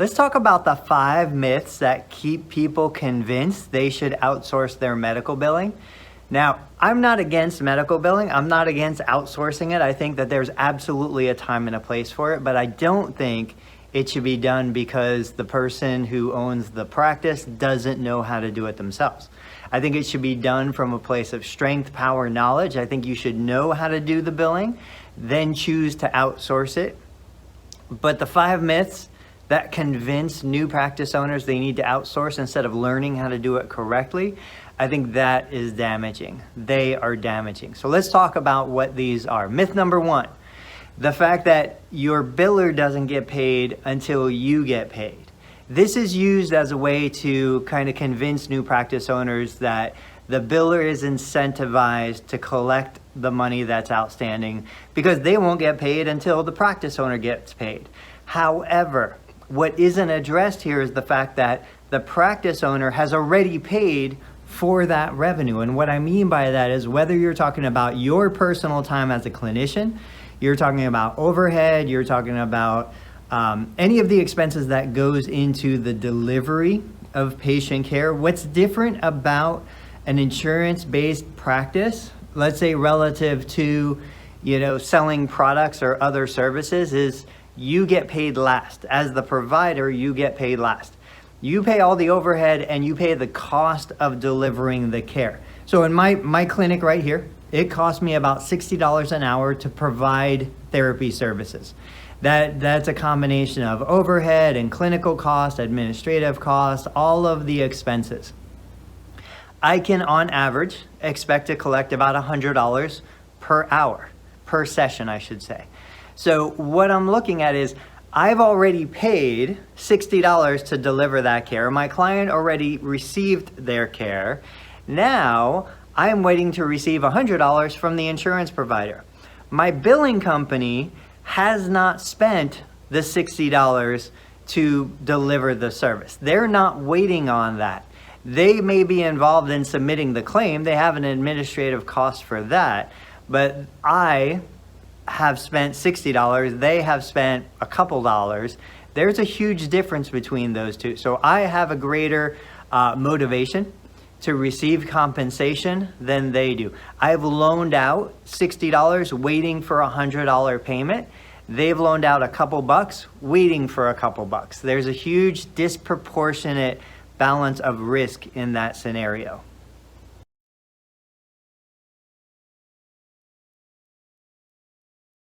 Let's talk about the 5 myths that keep people convinced they should outsource their medical billing. Now, I'm not against medical billing. I'm not against outsourcing it. I think that there's absolutely a time and a place for it, but I don't think it should be done because the person who owns the practice doesn't know how to do it themselves. I think it should be done from a place of strength, power, knowledge. I think you should know how to do the billing, then choose to outsource it. But the 5 myths that convince new practice owners they need to outsource instead of learning how to do it correctly, I think that is damaging. They are damaging. So let's talk about what these are. Myth number 1, the fact that your biller doesn't get paid until you get paid. This is used as a way to kind of convince new practice owners that the biller is incentivized to collect the money that's outstanding because they won't get paid until the practice owner gets paid. However, what isn't addressed here is the fact that the practice owner has already paid for that revenue. And what I mean by that is whether you're talking about your personal time as a clinician, you're talking about overhead, you're talking about any of the expenses that goes into the delivery of patient care. What's different about an insurance-based practice, let's say relative to, selling products or other services, is you get paid last. As the provider, you get paid last. You pay all the overhead and you pay the cost of delivering the care. So in my clinic right here, it costs me about $60 an hour to provide therapy services. That's a combination of overhead and clinical cost, administrative cost, all of the expenses. I can, on average, expect to collect about $100 per hour, per session, I should say. So what I'm looking at is I've already paid $60 to deliver that care. My client already received their care. Now I'm waiting to receive $100 from the insurance provider. My billing company has not spent the $60 to deliver the service. They're not waiting on that. They may be involved in submitting the claim. They have an administrative cost for that, but I have spent $60. They have spent a couple dollars. There's a huge difference between those two. So I have a greater motivation to receive compensation than they do. I've loaned out $60 waiting for a $100 payment. They've loaned out a couple bucks waiting for a couple bucks. There's a huge disproportionate balance of risk in that scenario.